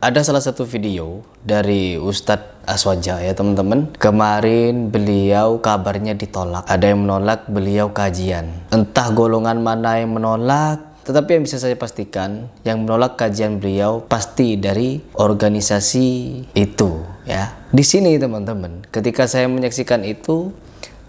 Ada salah satu video dari Ustadz Aswaja ya teman-teman. Kemarin beliau kabarnya ditolak. Ada yang menolak beliau kajian. Entah golongan mana yang menolak. Tetapi yang bisa saya pastikan, yang menolak kajian beliau pasti dari organisasi itu ya. Di sini teman-teman, ketika saya menyaksikan itu,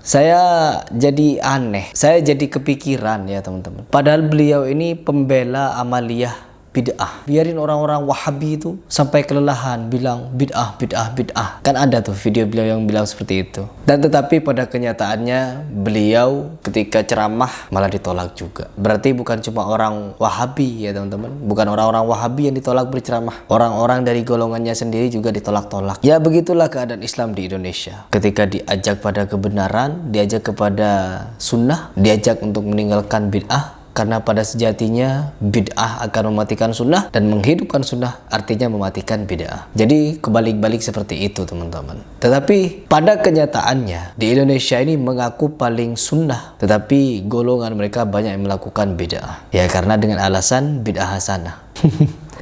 saya jadi aneh. Saya jadi kepikiran ya teman-teman. Padahal beliau ini pembela amaliyah bid'ah. Biarin orang-orang Wahabi itu sampai kelelahan bilang bid'ah, bid'ah, bid'ah. Kan ada tuh video beliau yang bilang seperti itu. Dan tetapi pada kenyataannya beliau ketika ceramah malah ditolak juga. Berarti bukan cuma orang Wahabi ya teman-teman. Bukan orang-orang Wahabi yang ditolak berceramah. Orang-orang dari golongannya sendiri juga ditolak-tolak. Ya begitulah keadaan Islam di Indonesia. Ketika diajak pada kebenaran, diajak kepada sunnah, diajak untuk meninggalkan bid'ah. Karena pada sejatinya bid'ah akan mematikan sunnah, dan menghidupkan sunnah artinya mematikan bid'ah. Jadi kebalik-balik seperti itu teman-teman. Tetapi pada kenyataannya di Indonesia ini mengaku paling sunnah, tetapi golongan mereka banyak yang melakukan bid'ah. Ya karena dengan alasan bid'ah hasanah.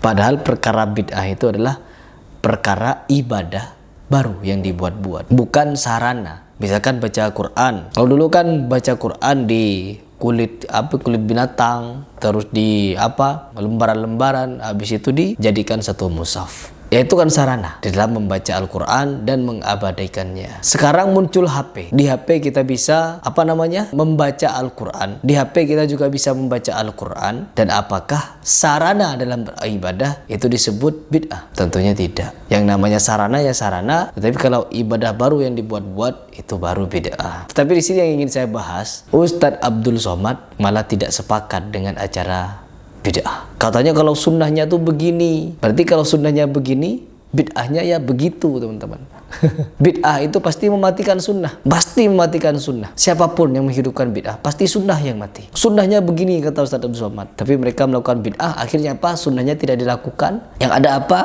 Padahal perkara bid'ah itu adalah perkara ibadah baru yang dibuat-buat, bukan sarana. Misalkan baca Quran. Kalau dulu kan baca Quran di kulit binatang, terus di lembaran-lembaran, habis itu dijadikan satu mushaf. Ya itu kan sarana di dalam membaca Al-Quran dan mengabadikannya. Sekarang muncul HP. Di HP kita bisa membaca Al-Quran. Di HP kita juga bisa membaca Al-Quran. Dan apakah sarana dalam beribadah itu disebut bid'ah? Tentunya tidak. Yang namanya sarana ya sarana. Tetapi kalau ibadah baru yang dibuat-buat itu baru bid'ah. Tetapi di sini yang ingin saya bahas, Ustadz Abdul Somad malah tidak sepakat dengan acara bid'ah. Katanya kalau sunnahnya tuh begini. Berarti kalau sunnahnya begini, bid'ahnya ya begitu teman-teman. Bid'ah itu pasti mematikan sunnah. Pasti mematikan sunnah. Siapapun yang menghidupkan bid'ah, pasti sunnah yang mati. Sunnahnya begini kata Ustadz Abdul Somad. Tapi mereka melakukan bid'ah, akhirnya apa? Sunnahnya tidak dilakukan. Yang ada apa?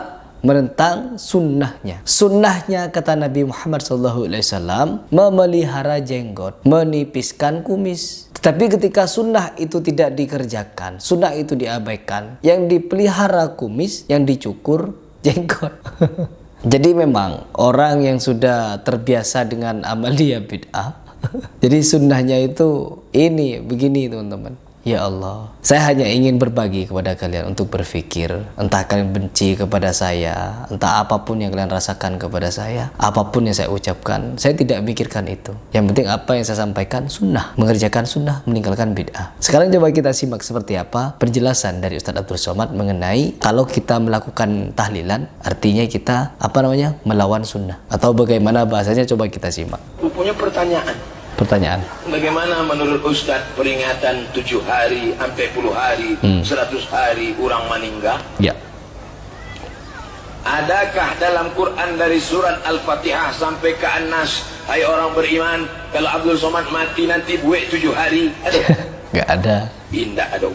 Menentang sunnahnya. Sunnahnya kata Nabi Muhammad SAW memelihara jenggot, menipiskan kumis. Tapi ketika sunnah itu tidak dikerjakan, sunnah itu diabaikan, yang dipelihara kumis, yang dicukur jenggot. Jadi memang orang yang sudah terbiasa dengan amalia bid'ah, jadi sunnahnya itu ini begini teman-teman. Ya Allah, saya hanya ingin berbagi kepada kalian untuk berpikir. Entah kalian benci kepada saya, entah apapun yang kalian rasakan kepada saya, apapun yang saya ucapkan, saya tidak mikirkan itu. Yang penting apa yang saya sampaikan, sunnah. Mengerjakan sunnah, meninggalkan bid'ah. Sekarang coba kita simak seperti apa penjelasan dari Ustadz Abdul Somad mengenai kalau kita melakukan tahlilan, artinya kita melawan sunnah. Atau bagaimana bahasanya, coba kita simak. Punya pertanyaan. Bagaimana menurut Ustadz peringatan 7 hari, sampai 10 hari, 100 hari orang meninggal? Ya. Adakah dalam Quran dari surat Al-Fatihah sampai ke An-Nas, hai orang beriman, kalau Abdul Somad mati nanti buat 7 hari? Ada? Gak ada. Indah ada.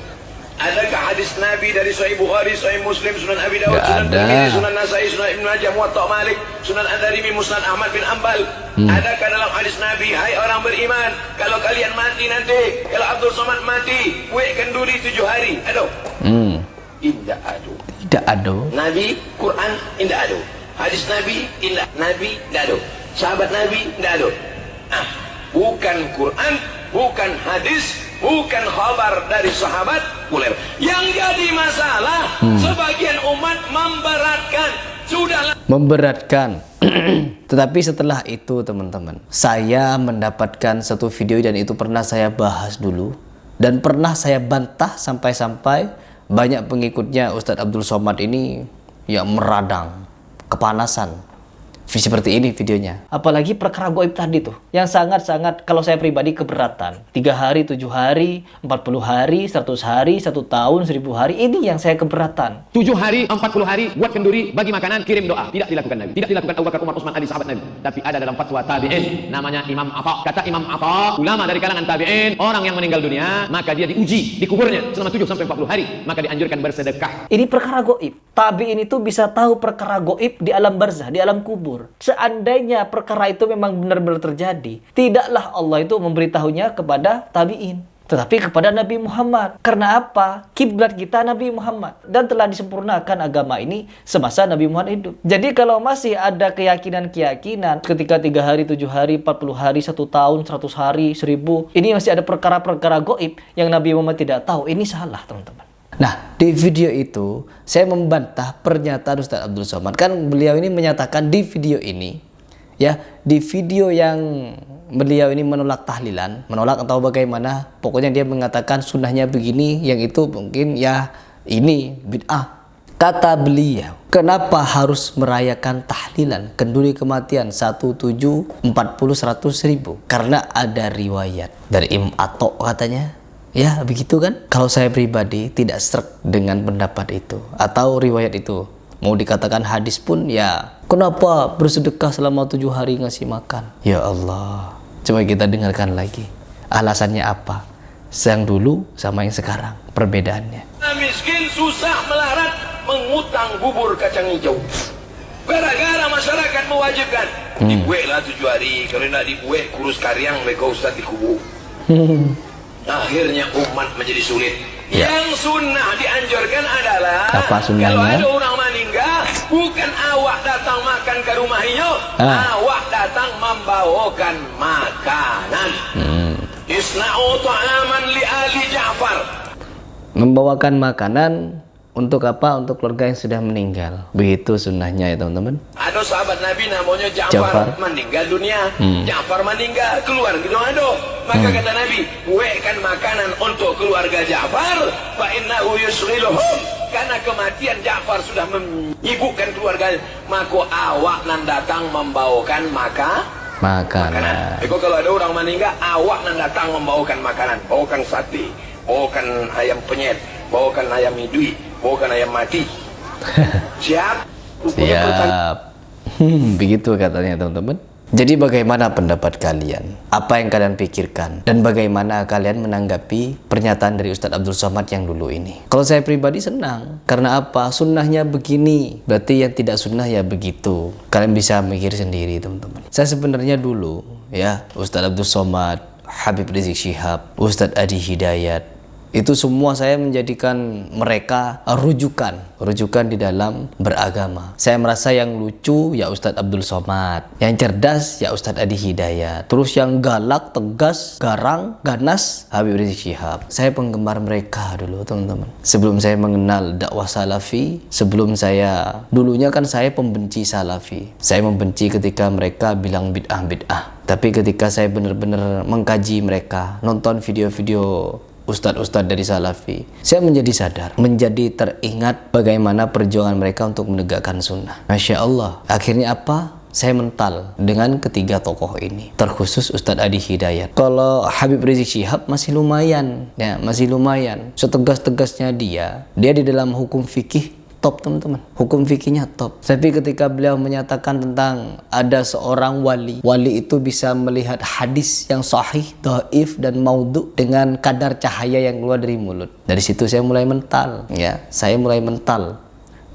Adakah hadis Nabi dari Sahih Bukhari, Sahih Muslim, Sunan Abi Dawud, Sunan Tirmidzi, Sunan Nasai, Sunan Ibnu Majah, Muwatta Malik, Sunan Ad-Darimi, Musnad Ahmad bin Ambal? Adakah dalam hadis Nabi, hai orang beriman, kalau kalian mati nanti, kalau Abdul Somad mati, buat kenduri 7 hari? Ada? Indah ada. Tidak ada. Nabi, Quran, indah ada. Hadis Nabi, indah. Nabi, tidak ada. Sahabat Nabi, tidak ada. Bukan Quran, bukan hadis, bukan khabar dari sahabat populer. Yang jadi masalah, sebagian umat memberatkan. Sudahlah. Memberatkan. Tetapi setelah itu teman-teman, saya mendapatkan satu video dan itu pernah saya bahas dulu. Dan pernah saya bantah sampai-sampai banyak pengikutnya Ustadz Abdul Somad ini yang meradang, kepanasan. Seperti ini videonya. Apalagi perkara goib tadi tuh, yang sangat-sangat kalau saya pribadi keberatan. 3 hari, 7 hari, 40 hari, 100 hari, 1 tahun, 1000 hari. Ini yang saya keberatan. 7 hari, 40 hari, buat kenduri, bagi makanan, kirim doa. Tidak dilakukan Nabi. Tidak dilakukan Abu Bakar, Umar, Utsman, Ali, sahabat Nabi. Tapi ada dalam fatwa tabi'in, namanya Imam Atha. Kata Imam Atha, ulama dari kalangan tabi'in, orang yang meninggal dunia, maka dia diuji di kuburnya selama 7 sampai 40 hari, maka dianjurkan bersedekah. Ini perkara goib. Tabi'in itu bisa tahu perkara goib di alam barzah, di alam kubur. Seandainya perkara itu memang benar-benar terjadi, tidaklah Allah itu memberitahunya kepada tabi'in. tetapi kepada Nabi Muhammad. Karena apa? Kiblat kita Nabi Muhammad, dan telah disempurnakan agama ini semasa Nabi Muhammad hidup. Jadi kalau masih ada keyakinan-keyakinan ketika 3 hari, 7 hari, 40 hari, 1 tahun, 100 hari, 1000, ini masih ada perkara-perkara goib yang Nabi Muhammad tidak tahu, ini salah teman-teman. Nah, di video itu saya membantah pernyataan Ustadz Abdul Somad. Kan beliau ini menyatakan di video ini, ya, di video yang beliau ini menolak tahlilan, menolak atau bagaimana, pokoknya dia mengatakan sunnahnya begini, yang itu mungkin ya ini bid'ah. Kata beliau, kenapa harus merayakan tahlilan kenduri kematian 1740 100.000? Karena ada riwayat dari Imam Atok katanya. Ya begitu kan? Kalau saya pribadi tidak srek dengan pendapat itu atau riwayat itu. Mau dikatakan hadis pun ya, kenapa bersedekah selama 7 hari ngasih makan? Ya Allah, coba kita dengarkan lagi. Alasannya apa? Yang dulu sama yang sekarang, perbedaannya. Miskin susah melarat mengutang bubur kacang hijau. Gara-gara masyarakat mewajibkan dibuat lah 7 hari, kalau tidak dibuat kurus karyang mereka ustaz dikubur. Akhirnya umat menjadi sulit. Yang sunnah dianjurkan adalah apa sunnahnya? Kalau ada orang meninggal, bukan awak datang makan ke rumahnya, awak datang membawakan makanan. Isna'u ta'aman li ali Ja'far. Membawakan makanan untuk apa? Untuk keluarga yang sudah meninggal. Begitu sunnahnya ya teman-teman. Ada sahabat Nabi namanya Ja'far meninggal dunia. Ja'far meninggal, keluar gitu ada. Maka kata Nabi, buatkan makanan untuk keluarga Ja'far, fa innahu yusghiluhum. Karena kematian Ja'far sudah menyibukkan keluarga, maka awak nan datang membawakan makanan. Kalau ada orang meninggal, awak nan datang membawakan makanan, bawakan sate, bawakan ayam penyet, bawakan ayam hidui, bawakan ayam mati. Siap? Siap. Begitu katanya teman-teman. Jadi bagaimana pendapat kalian? Apa yang kalian pikirkan? Dan bagaimana kalian menanggapi pernyataan dari Ustadz Abdul Somad yang dulu ini? Kalau saya pribadi senang. Karena apa? Sunnahnya begini. Berarti yang tidak sunnah ya begitu. Kalian bisa mikir sendiri teman-teman. Saya sebenarnya dulu ya, Ustadz Abdul Somad, Habib Rizik Syihab, Ustadz Adi Hidayat, itu semua saya menjadikan mereka rujukan di dalam beragama. Saya merasa yang lucu ya Ustadz Abdul Somad, yang cerdas ya Ustadz Adi Hidayat, terus yang galak, tegas, garang, ganas Habib Rizik Syihab. Saya penggemar mereka dulu teman-teman. Sebelum saya mengenal dakwah salafi, dulunya kan saya pembenci salafi. Saya membenci ketika mereka bilang bid'ah. Tapi ketika saya benar-benar mengkaji mereka, nonton video-video ustadz-ustadz dari salafi, saya menjadi sadar, menjadi teringat bagaimana perjuangan mereka untuk menegakkan sunnah. Masya Allah, akhirnya apa? Saya mental dengan ketiga tokoh ini, terkhusus Ustadz Adi Hidayat. Kalau Habib Rizik Syihab masih lumayan, setegas-tegasnya dia di dalam hukum fikih top teman-teman, hukum fikihnya top. Tapi ketika beliau menyatakan tentang ada seorang wali itu bisa melihat hadis yang sahih, dhaif dan maudhu dengan kadar cahaya yang keluar dari mulut. Dari situ saya mulai mental, ya. Saya mulai mental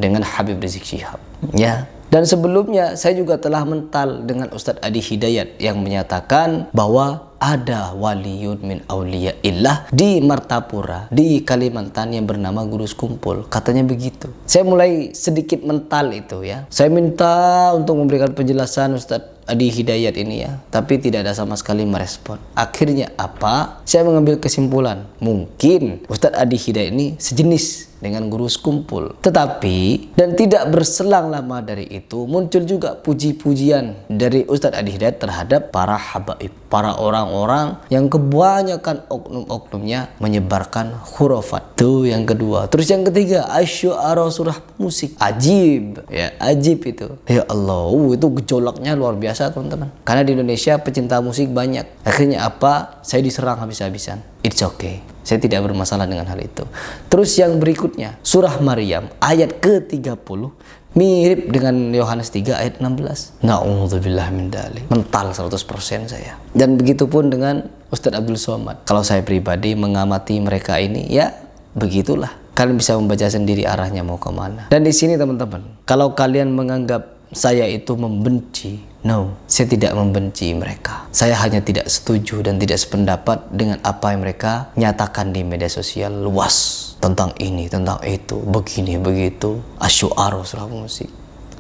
dengan Habib Rizik Syihab, ya. Dan sebelumnya saya juga telah mental dengan Ustadz Adi Hidayat yang menyatakan bahwa ada waliun min auliyaillah di Martapura, di Kalimantan yang bernama Gurus Kumpul. Katanya begitu. Saya mulai sedikit mental itu ya. Saya minta untuk memberikan penjelasan Ustadz Adi Hidayat ini ya, tapi tidak ada sama sekali merespon. Akhirnya apa? Saya mengambil kesimpulan, mungkin Ustadz Adi Hidayat ini sejenis dengan Gurus Kumpul. Tetapi dan tidak berselang lama dari itu muncul juga puji-pujian dari Ustadz Adi Hidayat terhadap para habaib, para orang-orang yang kebanyakan oknum-oknumnya menyebarkan khurafat. Itu yang kedua. Terus yang ketiga, asy'ara surah musik. Ajib, ya, ajib itu. Ya Allah, itu gejolaknya luar biasa teman-teman. Karena di Indonesia pecinta musik banyak. Akhirnya apa? Saya diserang habis-habisan. It's okay. Saya tidak bermasalah dengan hal itu. Terus yang berikutnya, surah Maryam ayat ke-30 mirip dengan Yohanes 3 ayat 16. Na'udzubillah min dzalik. Mental 100% saya. Dan begitu pun dengan Ustadz Abdul Somad. Kalau saya pribadi mengamati mereka ini, ya begitulah. Kalian bisa membaca sendiri arahnya mau kemana. Dan di sini teman-teman, kalau kalian menganggap saya itu membenci, No, saya tidak membenci mereka. Saya hanya tidak setuju dan tidak sependapat dengan apa yang mereka nyatakan di media sosial luas tentang ini, tentang itu, begini, begitu, asyu'ar, surah musik.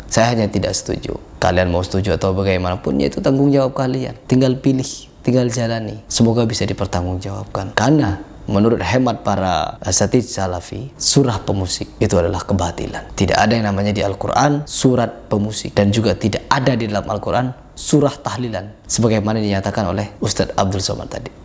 Saya hanya tidak setuju. Kalian mau setuju atau bagaimanapun, ya itu tanggung jawab kalian. Tinggal pilih, tinggal jalani. Semoga bisa dipertanggungjawabkan. Karena menurut hemat para asatidz salafi, surah pemusik itu adalah kebatilan. Tidak ada yang namanya di Al-Quran surat pemusik, dan juga tidak ada di dalam Al-Quran surah tahlilan sebagaimana dinyatakan oleh Ustadz Abdul Somad tadi.